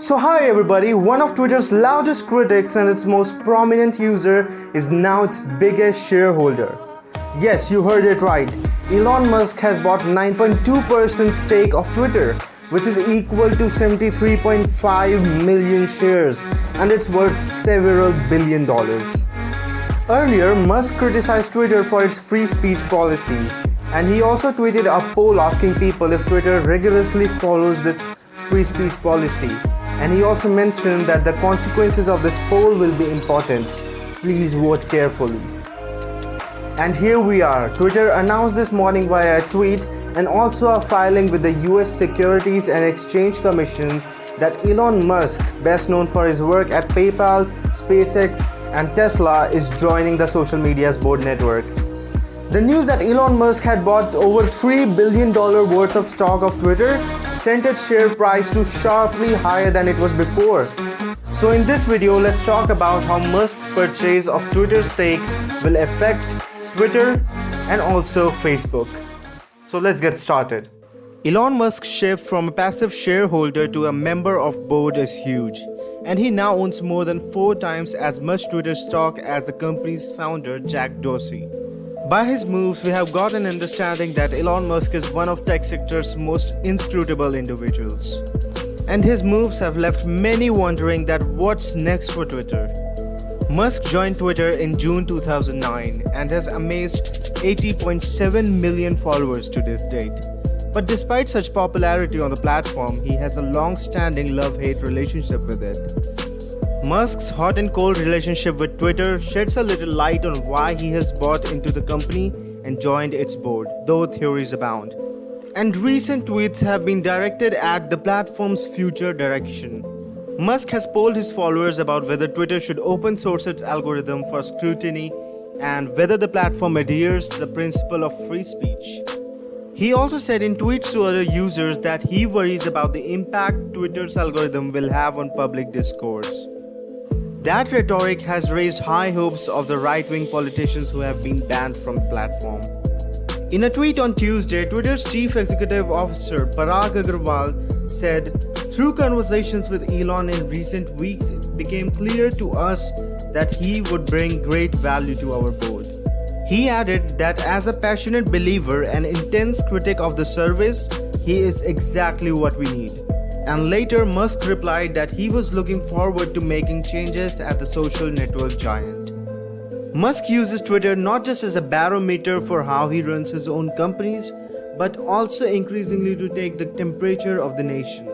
So hi everybody, one of Twitter's loudest critics and its most prominent user is now its biggest shareholder. Yes, you heard it right. Elon Musk has bought 9.2% stake of Twitter, which is equal to 73.5 million shares, and it's worth several billion dollars. Earlier, Musk criticized Twitter for its free speech policy, and he also tweeted a poll asking people if Twitter rigorously follows this free speech policy. And he also mentioned that the consequences of this poll will be important. Please vote carefully. And here we are. Twitter announced this morning via a tweet and also a filing with the US Securities and Exchange Commission that Elon Musk, best known for his work at PayPal, SpaceX, and Tesla, is joining the social media's board network. The news that Elon Musk had bought over $3 billion worth of stock of Twitter sent its share price to sharply higher than it was before. So in this video, let's talk about how Musk's purchase of Twitter's stake will affect Twitter and also Facebook. So let's get started. Elon Musk's shift from a passive shareholder to a member of board is huge, and he now owns more than 4 times as much Twitter stock as the company's founder Jack Dorsey. By his moves, we have got an understanding that Elon Musk is one of tech sector's most inscrutable individuals. And his moves have left many wondering that what's next for Twitter. Musk joined Twitter in June 2009 and has amassed 80.7 million followers to this date. But despite such popularity on the platform, he has a long-standing love-hate relationship with it. Musk's hot and cold relationship with Twitter sheds a little light on why he has bought into the company and joined its board, though theories abound. And recent tweets have been directed at the platform's future direction. Musk has polled his followers about whether Twitter should open source its algorithm for scrutiny and whether the platform adheres to the principle of free speech. He also said in tweets to other users that he worries about the impact Twitter's algorithm will have on public discourse. That rhetoric has raised high hopes of the right-wing politicians who have been banned from the platform. In a tweet on Tuesday, Twitter's chief executive officer Parag Agrawal said, "Through conversations with Elon in recent weeks, it became clear to us that he would bring great value to our board." He added that as a passionate believer and intense critic of the service, he is exactly what we need. And later, Musk replied that he was looking forward to making changes at the social network giant. Musk uses Twitter not just as a barometer for how he runs his own companies, but also increasingly to take the temperature of the nation.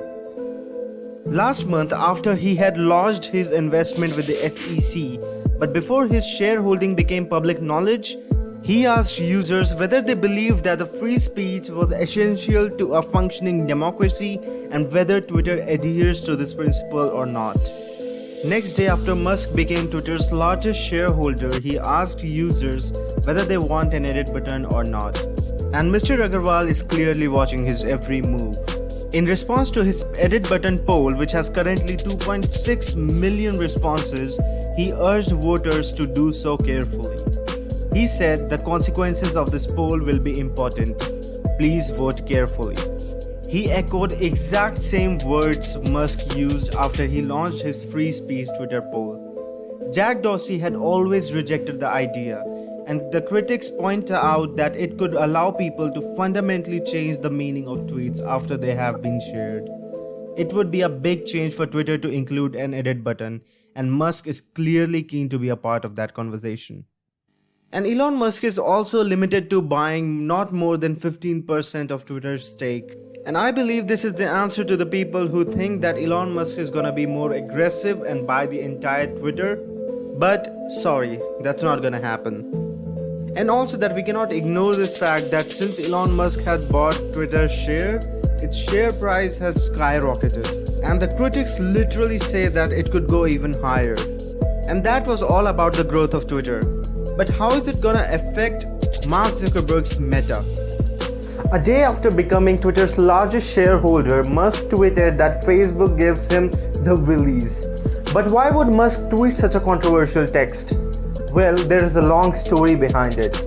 Last month, after he had lodged his investment with the SEC, but before his shareholding became public knowledge, he asked users whether they believed that the free speech was essential to a functioning democracy and whether Twitter adheres to this principle or not. Next day, after Musk became Twitter's largest shareholder, he asked users whether they want an edit button or not. And Mr. Agrawal is clearly watching his every move. In response to his edit button poll, which has currently 2.6 million responses, he urged voters to do so carefully. He said the consequences of this poll will be important. Please vote carefully. He echoed exact same words Musk used after he launched his free speech Twitter poll. Jack Dorsey had always rejected the idea, and the critics point out that it could allow people to fundamentally change the meaning of tweets after they have been shared. It would be a big change for Twitter to include an edit button, and Musk is clearly keen to be a part of that conversation. And Elon Musk is also limited to buying not more than 15% of Twitter's stake. And I believe this is the answer to the people who think that Elon Musk is gonna be more aggressive and buy the entire Twitter. But sorry, that's not gonna happen. And also that we cannot ignore this fact that since Elon Musk has bought Twitter's share, its share price has skyrocketed. And the critics literally say that it could go even higher. And that was all about the growth of Twitter. But how is it gonna affect Mark Zuckerberg's Meta? A day after becoming Twitter's largest shareholder, Musk tweeted that Facebook gives him the willies. But why would Musk tweet such a controversial text? Well, there is a long story behind it.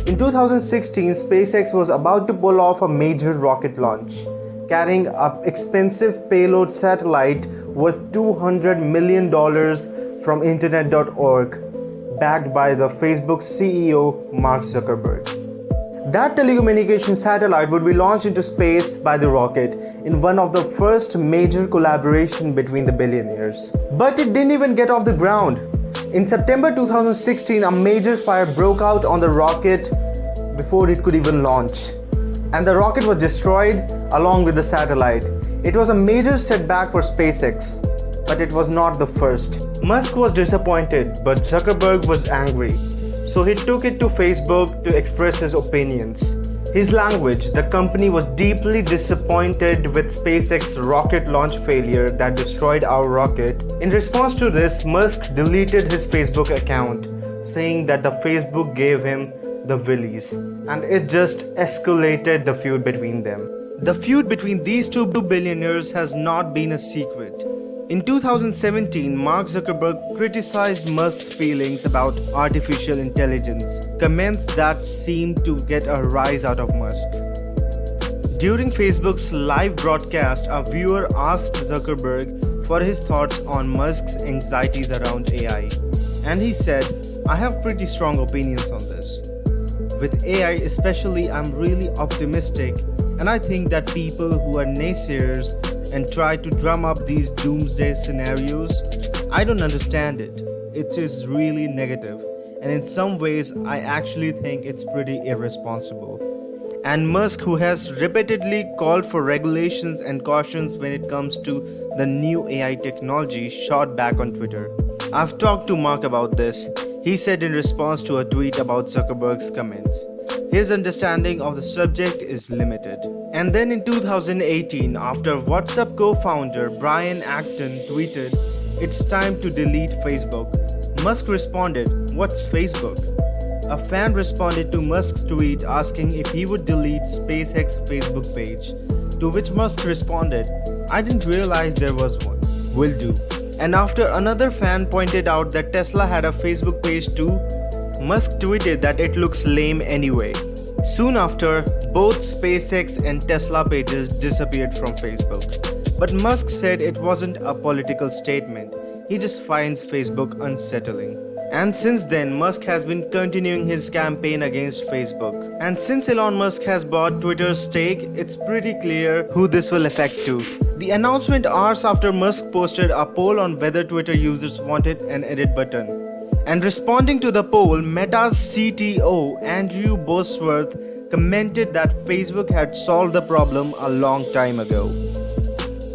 In 2016, SpaceX was about to pull off a major rocket launch. carrying an expensive payload satellite worth $200 million from internet.org, backed by the Facebook CEO Mark Zuckerberg. That telecommunication satellite would be launched into space by the rocket in one of the first major collaboration between the billionaires. But it didn't even get off the ground. In September 2016, a major fire broke out on the rocket before it could even launch. And the rocket was destroyed along with the satellite. It was a major setback for SpaceX, but it was not the first. Musk was disappointed, but Zuckerberg was angry. So he took it to Facebook to express his opinions. His language: the company was deeply disappointed with SpaceX's rocket launch failure that destroyed our rocket. In response to this, Musk deleted his Facebook account, saying that the Facebook gave him the willies, and it just escalated the feud between them. The feud between these two billionaires has not been a secret. In 2017, Mark Zuckerberg criticized Musk's feelings about artificial intelligence, comments that seemed to get a rise out of Musk. During Facebook's live broadcast, a viewer asked Zuckerberg for his thoughts on Musk's anxieties around AI, and he said, "I have pretty strong opinions on this. With AI especially, I'm really optimistic, and I think that people who are naysayers and try to drum up these doomsday scenarios, I don't understand it. It is really negative, and in some ways I actually think it's pretty irresponsible." And Musk, who has repeatedly called for regulations and cautions when it comes to the new AI technology, shot back on Twitter. "I've talked to Mark about this," he said in response to a tweet about Zuckerberg's comments. His understanding of the subject is limited. And then in 2018, after WhatsApp co-founder Brian Acton tweeted, "It's time to delete Facebook," Musk responded, "What's Facebook?" A fan responded to Musk's tweet asking if he would delete SpaceX Facebook page, to which Musk responded, "I didn't realize there was one. Will do." And after another fan pointed out that Tesla had a Facebook page too, Musk tweeted that it looks lame anyway. Soon after, both SpaceX and Tesla pages disappeared from Facebook. But Musk said it wasn't a political statement. He just finds Facebook unsettling. And since then, Musk has been continuing his campaign against Facebook. And since Elon Musk has bought Twitter's stake, it's pretty clear who this will affect too. The announcement hours after Musk posted a poll on whether Twitter users wanted an edit button. And responding to the poll, Meta's CTO Andrew Bosworth commented that Facebook had solved the problem a long time ago.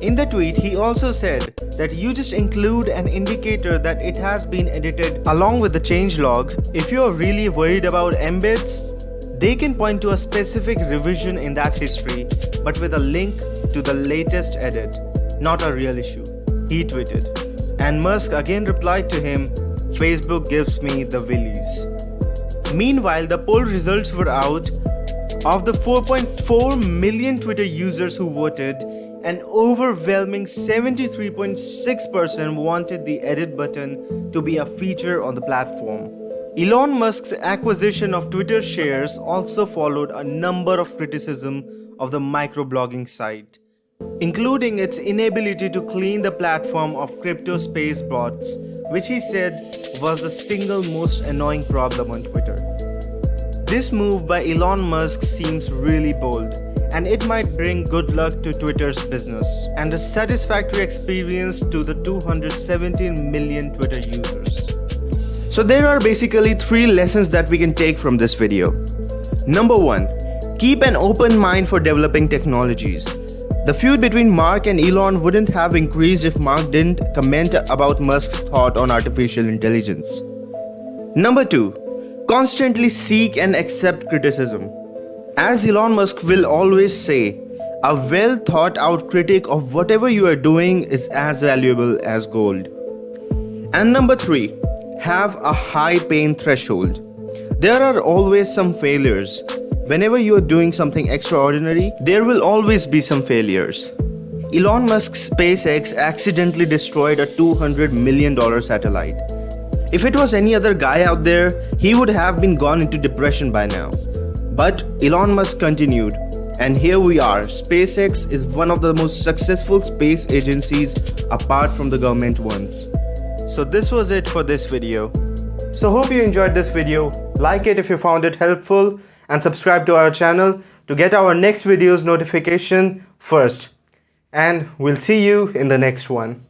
In the tweet, he also said that you just include an indicator that it has been edited along with the changelog. If you are really worried about embeds, they can point to a specific revision in that history, but with a link to the latest edit, not a real issue, he tweeted. And Musk again replied to him, "Facebook gives me the willies." Meanwhile, the poll results were out. Of the 4.4 million Twitter users who voted, an overwhelming 73.6% wanted the edit button to be a feature on the platform. Elon Musk's acquisition of Twitter shares also followed a number of criticism of the microblogging site, including its inability to clean the platform of crypto space bots, which he said was the single most annoying problem on Twitter. This move by Elon Musk seems really bold, and it might bring good luck to Twitter's business and a satisfactory experience to the 217 million Twitter users. So there are basically 3 lessons that we can take from this video. Number 1, keep an open mind for developing technologies. The feud between Mark and Elon wouldn't have increased if Mark didn't comment about Musk's thought on artificial intelligence. Number 2, constantly seek and accept criticism. As Elon Musk will always say, a well thought out critic of whatever you are doing is as valuable as gold. And number 3, have a high pain threshold. There are always some failures. Whenever you are doing something extraordinary, there will always be some failures. Elon Musk's SpaceX accidentally destroyed a $200 million satellite. If it was any other guy out there, he would have been gone into depression by now. But Elon Musk continued, And here we are. SpaceX is one of the most successful space agencies apart from the government ones. So this was it for this video. So hope you enjoyed this video. Like it if you found it helpful and subscribe to our channel to get our next video's notification first. And we'll see you in the next one.